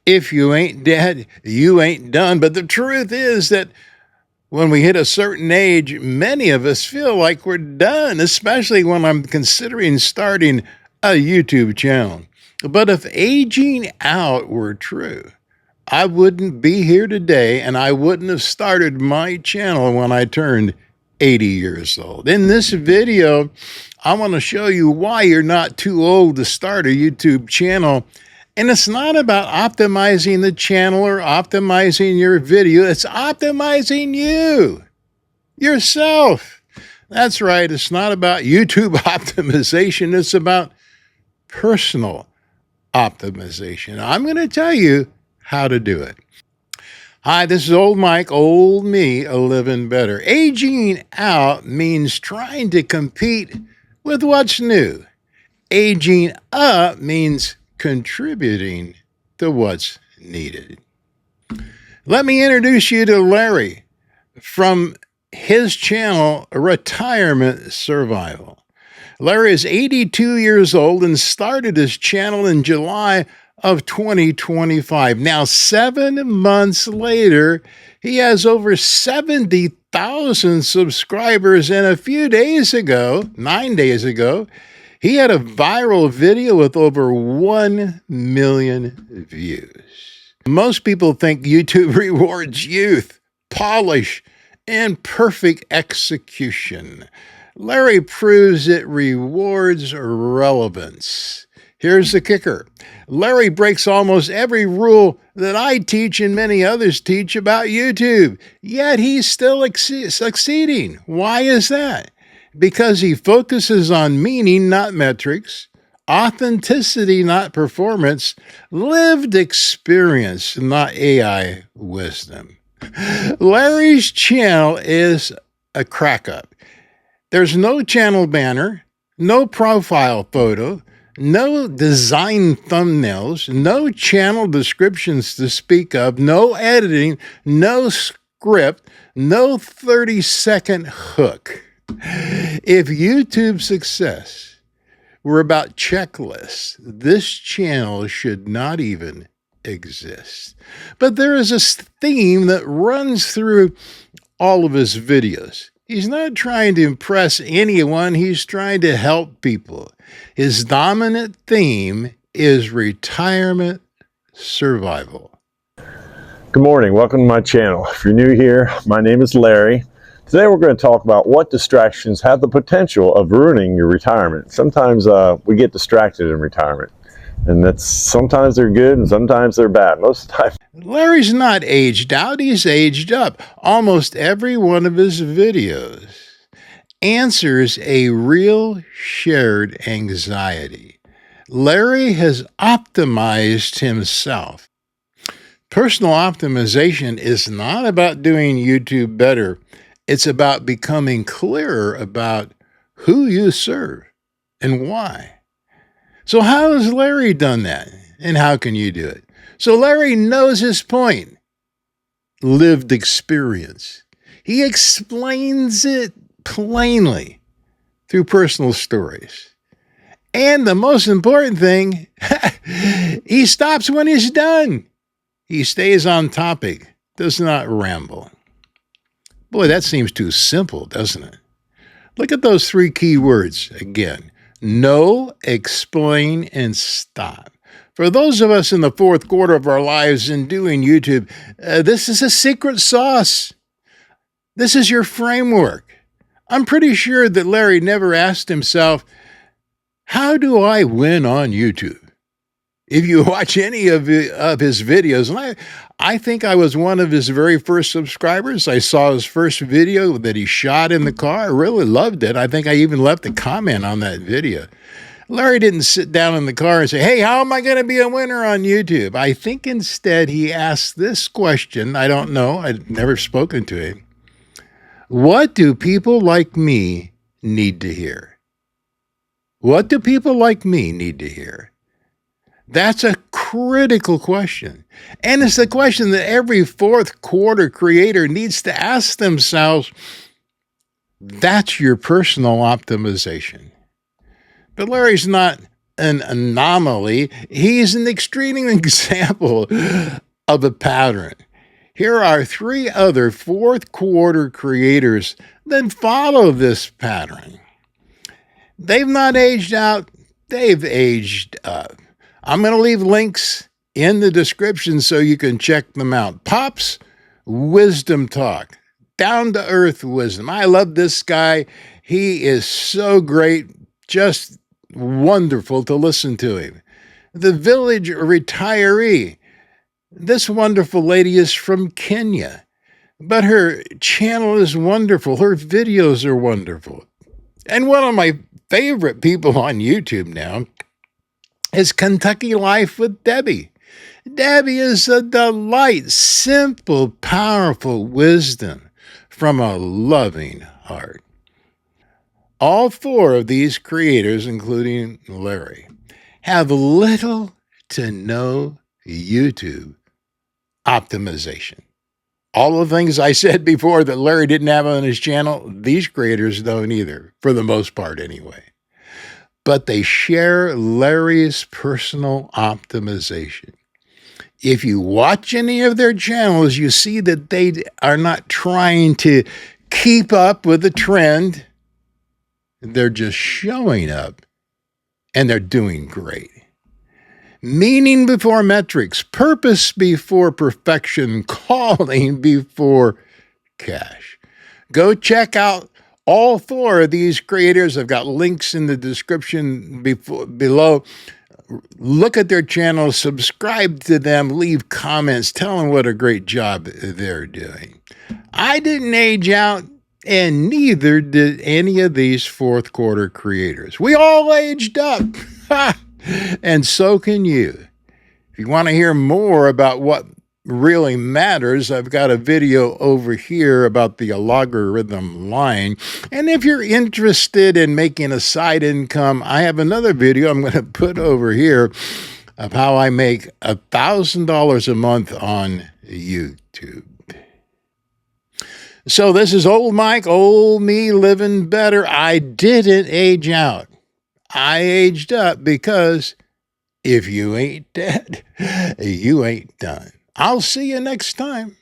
If you ain't dead, you ain't done. But the truth is that when we hit a certain age, many of us feel like we're done, especially when I'm considering starting a YouTube channel. But if aging out were true, I wouldn't be here today and I wouldn't have started my channel when I turned 80 years old. In this video, I want to show you why you're not too old to start a YouTube channel. And it's not about optimizing the channel or optimizing your video. It's optimizing you, yourself. That's right. It's not about YouTube optimization. It's about personal optimization. I'm going to tell you how to do it. Hi, this is Old Mike, old me, a living better. Aging out means trying to compete with what's new. Aging up means contributing to what's needed. Let me introduce you to Larry from his channel, Retirement Survival. Larry is 82 years old and started his channel in July of 2025. Now, 7 months later, he has over 70,000 subscribers. And a few days ago, 9 days ago, he had a viral video with over 1 million views. Most people think YouTube rewards youth, polish, and perfect execution. Larry proves it rewards relevance. Here's the kicker. Larry breaks almost every rule that I teach and many others teach about YouTube, yet he's still succeeding. Why is that? Because he focuses on meaning, not metrics, authenticity, not performance, lived experience, not AI wisdom. Larry's channel is a crack up. There's no channel banner, no profile photo, no design thumbnails, no channel descriptions to speak of, no editing, no script, no 30-second hook. If YouTube success were about checklists, this channel should not even exist. But there is a theme that runs through all of his videos. He's not trying to impress anyone. He's trying to help people. His dominant theme is retirement survival. Good morning. Welcome to my channel. If you're new here, my name is Larry. Today we're going to talk about what distractions have the potential of ruining your retirement. Sometimes we get distracted in retirement, and sometimes they're good and sometimes they're bad. Most of the time. Larry's not aged out, he's aged up. Almost every one of his videos answers a real shared anxiety. Larry has optimized himself. Personal optimization is not about doing YouTube better. It's about becoming clearer about who you serve and why. So how has Larry done that? And how can you do it? So Larry knows his point. Lived experience. He explains it plainly through personal stories. And the most important thing, he stops when he's done. He stays on topic, does not ramble. Boy, that seems too simple, doesn't it? Look at those 3 key words again. Know, explain, and stop. For those of us in the 4th quarter of our lives in doing YouTube, this is a secret sauce. This is your framework. I'm pretty sure that Larry never asked himself, how do I win on YouTube? If you watch any of his videos, and I think I was one of his very first subscribers. I saw his first video that he shot in the car. I really loved it. I think I even left a comment on that video. Larry didn't sit down in the car and say, hey, how am I going to be a winner on YouTube? I think instead he asked this question. I don't know. I've never spoken to him. What do people like me need to hear? What do people like me need to hear? That's a critical question. And it's a question that every 4th quarter creator needs to ask themselves. That's your personal optimization. But Larry's not an anomaly. He's an extreme example of a pattern. Here are 3 other fourth quarter creators that follow this pattern. They've not aged out, they've aged up. I'm going to leave links in the description so you can check them out. Pop's Wisdom Talk, down to earth wisdom. I love this guy. He is so great, just wonderful to listen to him. The Village Retiree. This wonderful lady is from Kenya, but her channel is wonderful. Her videos are wonderful. And one of my favorite people on YouTube now is Kentucky Life with Debbie. Debbie is a delight, simple, powerful wisdom from a loving heart. All 4 of these creators, including Larry, have little to no YouTube optimization. All the things I said before that Larry didn't have on his channel, these creators don't either, for the most part anyway. But they share Larry's personal optimization. If you watch any of their channels, you see that they are not trying to keep up with the trend. They're just showing up, and they're doing great. Meaning before metrics, purpose before perfection, calling before cash. Go check out all 4 of these creators. I've got links in the description below. Look at their channels, subscribe to them, leave comments, tell them what a great job they're doing. I didn't age out, and neither did any of these fourth quarter creators. We all aged up. And so can you. If you want to hear more about what really matters, I've got a video over here about the logarithm line. And if you're interested in making a side income, I have another video I'm going to put over here of how I make $1,000 a month on YouTube. So this is old Mike, old me living better. I didn't age out. I aged up because if you ain't dead, you ain't done. I'll see you next time.